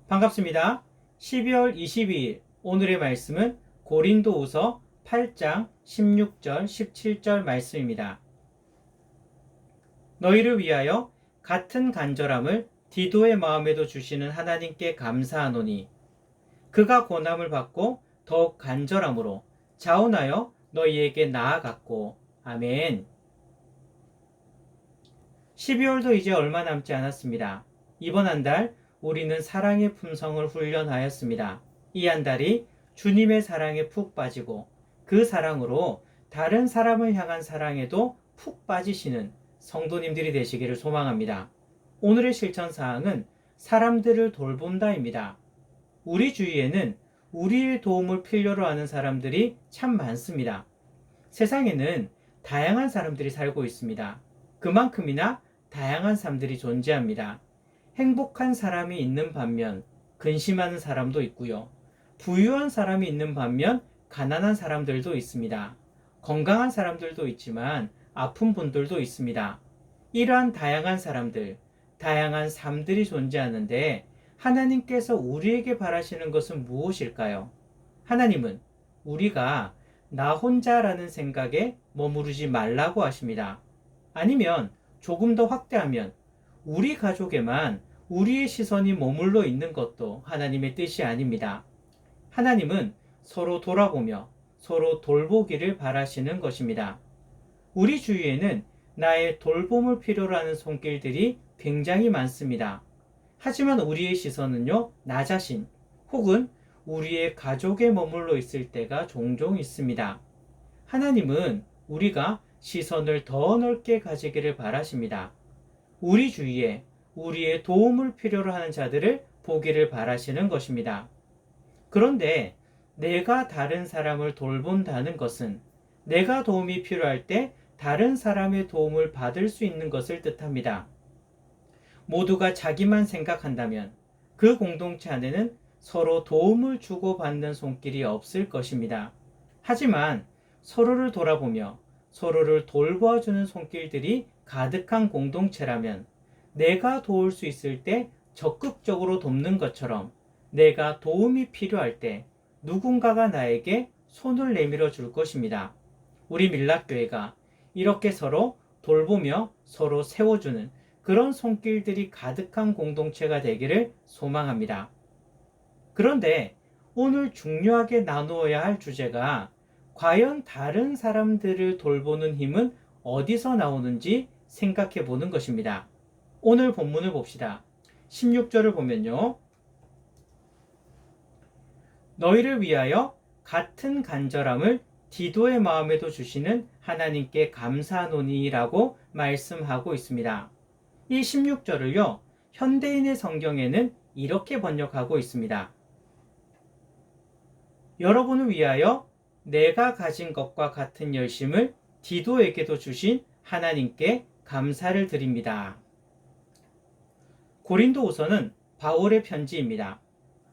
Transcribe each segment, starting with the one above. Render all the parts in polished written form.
반갑습니다. 12월 22일 오늘의 말씀은 고린도후서 8장 16절 17절 말씀입니다. 너희를 위하여 같은 간절함을 디도의 마음에도 주시는 하나님께 감사하노니 그가 고난을 받고 더욱 간절함으로 자원하여 너희에게 나아갔고. 아멘. 12월도 이제 얼마 남지 않았습니다. 이번 한 달 우리는 사랑의 품성을 훈련하였습니다. 이 한 달이 주님의 사랑에 푹 빠지고 그 사랑으로 다른 사람을 향한 사랑에도 푹 빠지시는 성도님들이 되시기를 소망합니다. 오늘의 실천 사항은 사람들을 돌본다입니다. 우리 주위에는 우리의 도움을 필요로 하는 사람들이 참 많습니다. 세상에는 다양한 사람들이 살고 있습니다. 그만큼이나 다양한 사람들이 존재합니다. 행복한 사람이 있는 반면 근심하는 사람도 있고요. 부유한 사람이 있는 반면 가난한 사람들도 있습니다. 건강한 사람들도 있지만 아픈 분들도 있습니다. 이러한 다양한 사람들, 다양한 삶들이 존재하는데 하나님께서 우리에게 바라시는 것은 무엇일까요? 하나님은 우리가 나 혼자라는 생각에 머무르지 말라고 하십니다. 아니면 조금 더 확대하면 우리 가족에만 우리의 시선이 머물러 있는 것도 하나님의 뜻이 아닙니다. 하나님은 서로 돌아보며 서로 돌보기를 바라시는 것입니다. 우리 주위에는 나의 돌봄을 필요로 하는 손길들이 굉장히 많습니다. 하지만 우리의 시선은요, 나 자신 혹은 우리의 가족에 머물러 있을 때가 종종 있습니다. 하나님은 우리가 시선을 더 넓게 가지기를 바라십니다. 우리 주위에 우리의 도움을 필요로 하는 자들을 보기를 바라시는 것입니다. 그런데 내가 다른 사람을 돌본다는 것은 내가 도움이 필요할 때 다른 사람의 도움을 받을 수 있는 것을 뜻합니다. 모두가 자기만 생각한다면 그 공동체 안에는 서로 도움을 주고받는 손길이 없을 것입니다. 하지만 서로를 돌아보며 서로를 돌보아주는 손길들이 가득한 공동체라면 내가 도울 수 있을 때 적극적으로 돕는 것처럼 내가 도움이 필요할 때 누군가가 나에게 손을 내밀어 줄 것입니다. 우리 밀락교회가 이렇게 서로 돌보며 서로 세워주는 그런 손길들이 가득한 공동체가 되기를 소망합니다. 그런데 오늘 중요하게 나누어야 할 주제가 과연 다른 사람들을 돌보는 힘은 어디서 나오는지 생각해 보는 것입니다. 오늘 본문을 봅시다. 16절을 보면요. 너희를 위하여 같은 간절함을 디도의 마음에도 주시는 하나님께 감사하노니 라고 말씀하고 있습니다. 이 16절을요. 현대인의 성경에는 이렇게 번역하고 있습니다. 여러분을 위하여 내가 가진 것과 같은 열심을 디도에게도 주신 하나님께 감사를 드립니다. 고린도후서는 바울의 편지입니다.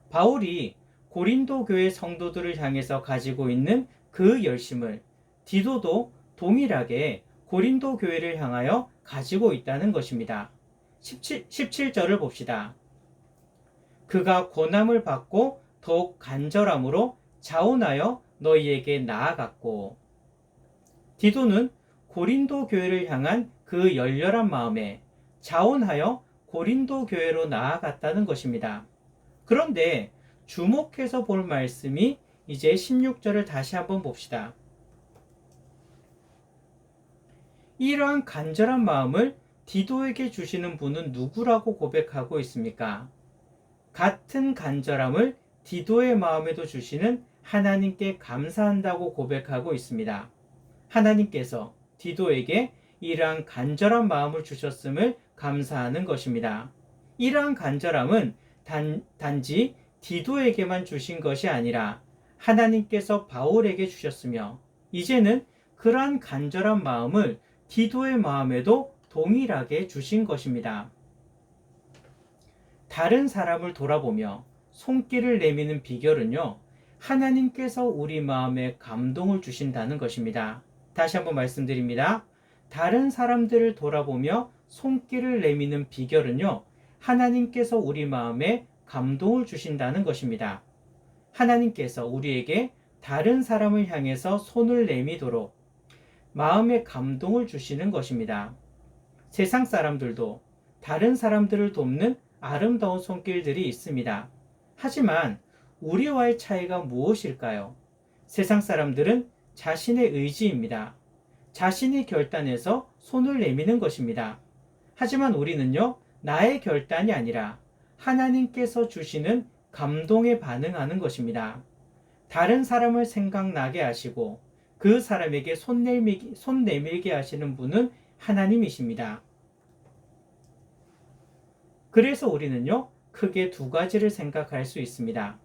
바울이 고린도 교회 성도들을 향해서 가지고 있는 그 열심을 디도도 동일하게 고린도 교회를 향하여 가지고 있다는 것입니다. 17절을 봅시다. 그가 고난을 받고 더욱 간절함으로 자원하여 너희에게 나아갔고. 디도는 고린도 교회를 향한 그 열렬한 마음에 자원하여 고린도 교회로 나아갔다는 것입니다. 그런데 주목해서 볼 말씀이 이제 16절을 다시 한번 봅시다. 이러한 간절한 마음을 디도에게 주시는 분은 누구라고 고백하고 있습니까? 같은 간절함을 디도의 마음에도 주시는 하나님께 감사한다고 고백하고 있습니다. 하나님께서 디도에게 이러한 간절한 마음을 주셨음을 감사하는 것입니다. 이러한 간절함은 단지 디도에게만 주신 것이 아니라 하나님께서 바울에게 주셨으며 이제는 그러한 간절한 마음을 디도의 마음에도 동일하게 주신 것입니다. 다른 사람을 돌아보며 손길을 내미는 비결은요, 하나님께서 우리 마음에 감동을 주신다는 것입니다. 다시 한번 말씀드립니다. 다른 사람들을 돌아보며 손길을 내미는 비결은요, 하나님께서 우리 마음에 감동을 주신다는 것입니다. 하나님께서 우리에게 다른 사람을 향해서 손을 내미도록 마음의 감동을 주시는 것입니다. 세상 사람들도 다른 사람들을 돕는 아름다운 손길들이 있습니다. 하지만 우리와의 차이가 무엇일까요? 세상 사람들은 자신의 의지입니다. 자신이 결단해서 손을 내미는 것입니다. 하지만 우리는요, 나의 결단이 아니라 하나님께서 주시는 감동에 반응하는 것입니다. 다른 사람을 생각나게 하시고 그 사람에게 손 내밀게 하시는 분은 하나님이십니다. 그래서 우리는요, 크게 두 가지를 생각할 수 있습니다.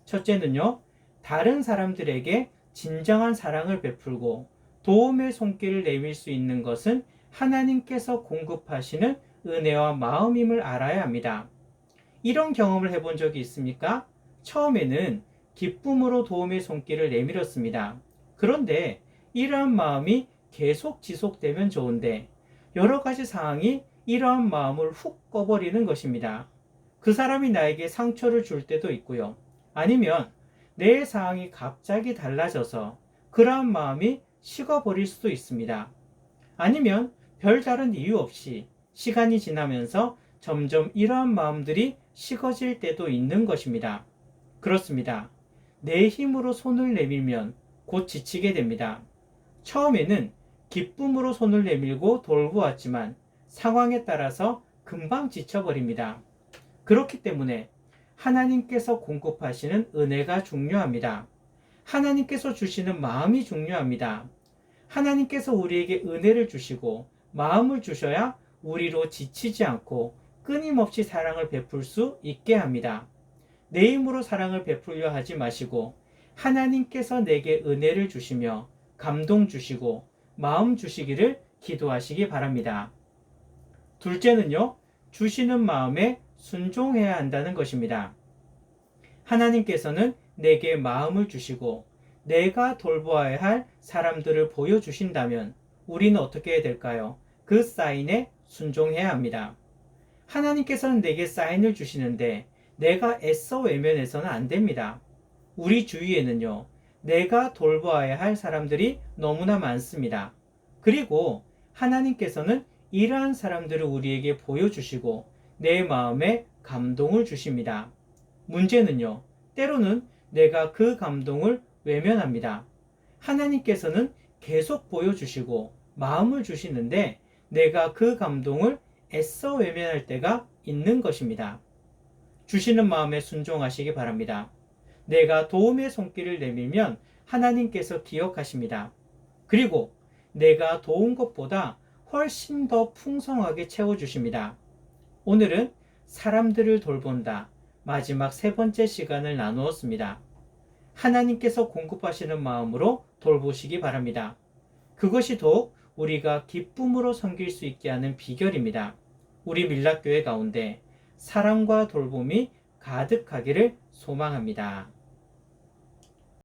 첫째는요, 다른 사람들에게 진정한 사랑을 베풀고 도움의 손길을 내밀 수 있는 것은 하나님께서 공급하시는 은혜와 마음임을 알아야 합니다. 이런 경험을 해본 적이 있습니까? 처음에는 기쁨으로 도움의 손길을 내밀었습니다. 그런데 이러한 마음이 계속 지속되면 좋은데 여러 가지 상황이 이러한 마음을 훅 꺼버리는 것입니다. 그 사람이 나에게 상처를 줄 때도 있고요. 아니면 내 상황이 갑자기 달라져서 그러한 마음이 식어버릴 수도 있습니다. 아니면 별다른 이유 없이 시간이 지나면서 점점 이러한 마음들이 식어질 때도 있는 것입니다. 그렇습니다. 내 힘으로 손을 내밀면 곧 지치게 됩니다. 처음에는 기쁨으로 손을 내밀고 돌보았지만 상황에 따라서 금방 지쳐버립니다. 그렇기 때문에 하나님께서 공급하시는 은혜가 중요합니다. 하나님께서 주시는 마음이 중요합니다. 하나님께서 우리에게 은혜를 주시고 마음을 주셔야 우리로 지치지 않고 끊임없이 사랑을 베풀 수 있게 합니다. 내 힘으로 사랑을 베풀려 하지 마시고 하나님께서 내게 은혜를 주시며 감동 주시고 마음 주시기를 기도하시기 바랍니다. 둘째는요, 주시는 마음에 순종해야 한다는 것입니다. 하나님께서는 내게 마음을 주시고 내가 돌보아야 할 사람들을 보여주신다면 우리는 어떻게 해야 될까요? 그 사인에 순종해야 합니다. 하나님께서는 내게 사인을 주시는데 내가 애써 외면해서는 안 됩니다. 우리 주위에는요, 내가 돌보아야 할 사람들이 너무나 많습니다. 그리고 하나님께서는 이러한 사람들을 우리에게 보여주시고 내 마음에 감동을 주십니다. 문제는요, 때로는 내가 그 감동을 외면합니다. 하나님께서는 계속 보여주시고 마음을 주시는데 내가 그 감동을 애써 외면할 때가 있는 것입니다. 주시는 마음에 순종하시기 바랍니다. 내가 도움의 손길을 내밀면 하나님께서 기억하십니다. 그리고 내가 도운 것보다 훨씬 더 풍성하게 채워주십니다. 오늘은 사람들을 돌본다 마지막 세 번째 시간을 나누었습니다. 하나님께서 공급하시는 마음으로 돌보시기 바랍니다. 그것이 더욱 우리가 기쁨으로 섬길 수 있게 하는 비결입니다. 우리 밀락교회 가운데 사랑과 돌봄이 가득하기를 소망합니다.